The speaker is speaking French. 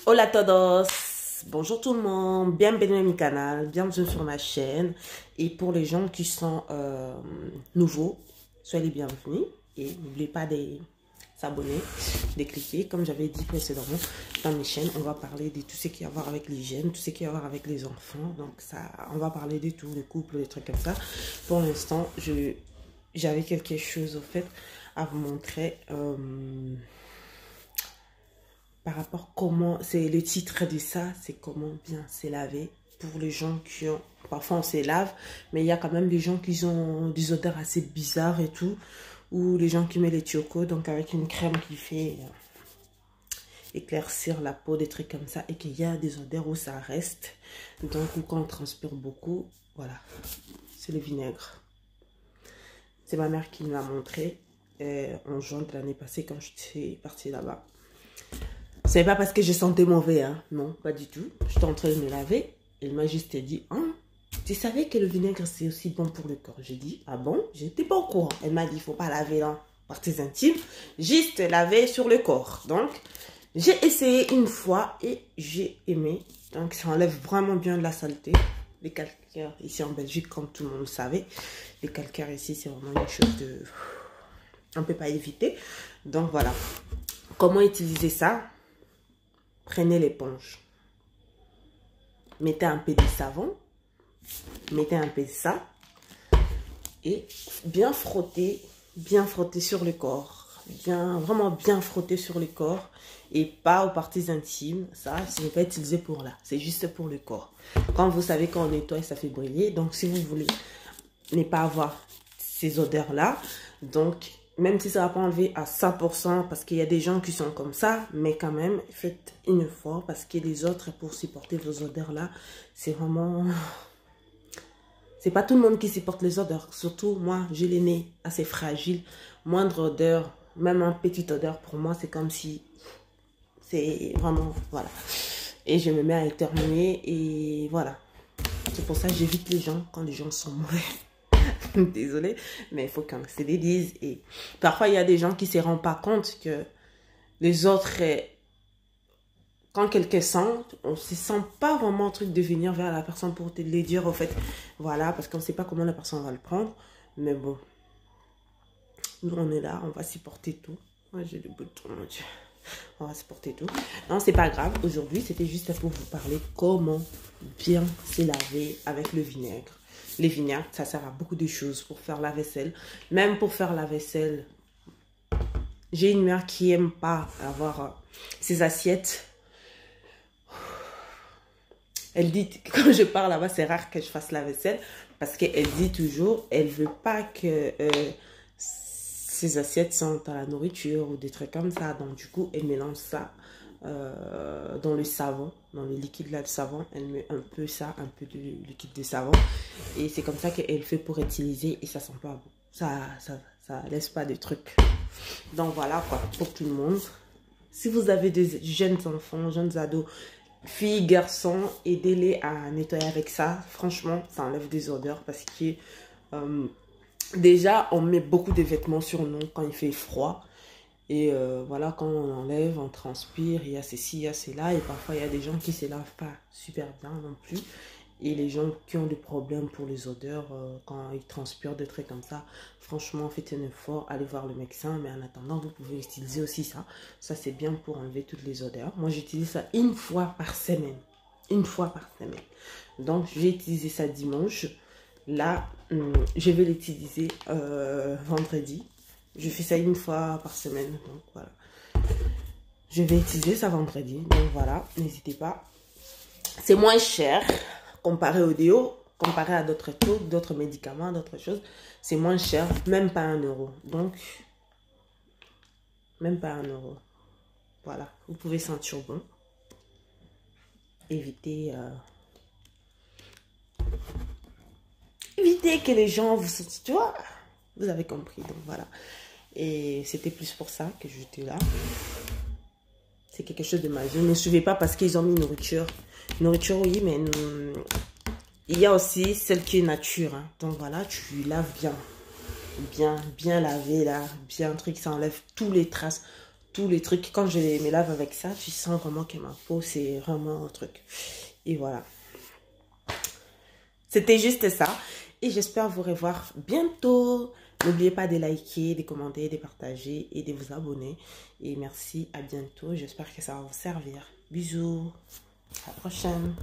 Hola a todos, bonjour tout le monde, bienvenue à mon canal, bienvenue sur ma chaîne. Et pour les gens qui sont nouveaux, soyez les bienvenus et n'oubliez pas de s'abonner, de cliquer. Comme j'avais dit précédemment dans mes chaînes, on va parler de tout ce qui a à voir avec l'hygiène, tout ce qui a à voir avec les enfants. Donc ça, on va parler de tout, les couples, des trucs comme ça. Pour l'instant, j'avais quelque chose au fait à vous montrer. Par rapport comment, c'est le titre de ça, c'est comment bien se laver. Pour les gens qui ont, parfois on se lave, mais il y a quand même des gens qui ont des odeurs assez bizarres et tout. Ou les gens qui mettent les tiocos, donc avec une crème qui fait éclaircir la peau, des trucs comme ça. Et qu'il y a des odeurs où ça reste. Donc ou quand on transpire beaucoup, voilà. C'est le vinaigre. C'est ma mère qui me l'a montré en juin de l'année passée quand je suis partie là-bas. C'est pas parce que je sentais mauvais, hein. Non, pas du tout. J'étais en train de me laver. Elle m'a juste dit, hein, tu savais que le vinaigre c'est aussi bon pour le corps? J'ai dit, ah bon? J'étais pas au courant. Elle m'a dit, il faut pas laver dans parties intimes, juste laver sur le corps. Donc, j'ai essayé une fois et j'ai aimé. Donc, ça enlève vraiment bien de la saleté. Les calcaires ici en Belgique, comme tout le monde le savait, les calcaires ici, c'est vraiment une chose de... on peut pas éviter. Donc, voilà. Comment utiliser ça? Prenez l'éponge, mettez un peu de savon, mettez un peu de ça et bien frotter sur le corps, vraiment bien frotter sur le corps et pas aux parties intimes. Ça, ce n'est pas utilisé pour là, c'est juste pour le corps. Quand vous savez qu'on nettoie, ça fait briller. Donc, si vous voulez ne pas avoir ces odeurs là, donc même si ça ne va pas enlever à 100%, parce qu'il y a des gens qui sont comme ça, mais quand même, faites une effort, parce que les autres, pour supporter vos odeurs-là, c'est vraiment... c'est pas tout le monde qui supporte les odeurs. Surtout, moi, j'ai les nez assez fragiles. Moindre odeur, même une petite odeur, pour moi, c'est comme si... c'est vraiment... voilà. Et je me mets à éternuer, et voilà. C'est pour ça que j'évite les gens quand les gens sont mauvais. Désolée, mais il faut qu'on se le dise. Et parfois, il y a des gens qui ne se rendent pas compte que les autres, quand quelqu'un sent, on ne se sent pas vraiment un truc de venir vers la personne pour te le dire, au fait. Voilà, parce qu'on ne sait pas comment la personne va le prendre. Mais bon, nous, on est là, on va supporter tout. Moi, j'ai le bouton, mon Dieu. On va supporter tout. Non, c'est pas grave. Aujourd'hui, c'était juste pour vous parler comment bien se laver avec le vinaigre. Les vinaigres, ça sert à beaucoup de choses pour faire la vaisselle. Même pour faire la vaisselle, j'ai une mère qui n'aime pas avoir ses assiettes. Elle dit, quand je pars là-bas, c'est rare que je fasse la vaisselle. Parce qu'elle dit toujours, elle ne veut pas que ses assiettes sentent à la nourriture ou des trucs comme ça. Donc du coup, elle mélange ça dans le savon, dans le liquide là de savon. Elle met un peu ça, un peu de liquide de savon. Et c'est comme ça qu'elle fait pour utiliser et ça sent pas bon. Ça laisse pas de trucs. Donc voilà quoi, pour tout le monde. Si vous avez des jeunes enfants, jeunes ados, filles, garçons, aidez-les à nettoyer avec ça. Franchement, ça enlève des odeurs parce que déjà, on met beaucoup de vêtements sur nous quand il fait froid. Et voilà, quand on enlève, on transpire, il y a ceci, il y a cela. Et parfois, il y a des gens qui ne se lavent pas super bien non plus. Et les gens qui ont des problèmes pour les odeurs, quand ils transpirent, des trucs comme ça, franchement, faites un effort, allez voir le médecin. Mais en attendant, vous pouvez utiliser aussi ça. Ça, c'est bien pour enlever toutes les odeurs. Moi, j'utilise ça une fois par semaine. Une fois par semaine. Donc, j'ai utilisé ça dimanche. Là, je vais l'utiliser vendredi. Je fais ça une fois par semaine. Donc, voilà. Je vais utiliser ça vendredi. Donc, voilà. N'hésitez pas. C'est moins cher comparé au déo, comparé à d'autres trucs, d'autres médicaments, d'autres choses. C'est moins cher. Même pas 1 euro. Donc, même pas 1 euro. Voilà. Vous pouvez sentir bon. Évitez... évitez que les gens vous sentent... Tu vois, vous avez compris. Donc, voilà. Et c'était plus pour ça que j'étais là. C'est quelque chose de magique. Ne suivez pas parce qu'ils ont mis nourriture. Nourriture, oui, mais il y a aussi celle qui est nature. Hein. Donc voilà, tu laves bien. Bien lavé là. Bien un truc, ça enlève tous les traces. tous les trucs. Quand je me lave avec ça, tu sens vraiment que ma peau, c'est vraiment un truc. Et voilà. C'était juste ça. Et j'espère vous revoir bientôt. N'oubliez pas de liker, de commenter, de partager et de vous abonner. Et merci, à bientôt. J'espère que ça va vous servir. Bisous. À la prochaine.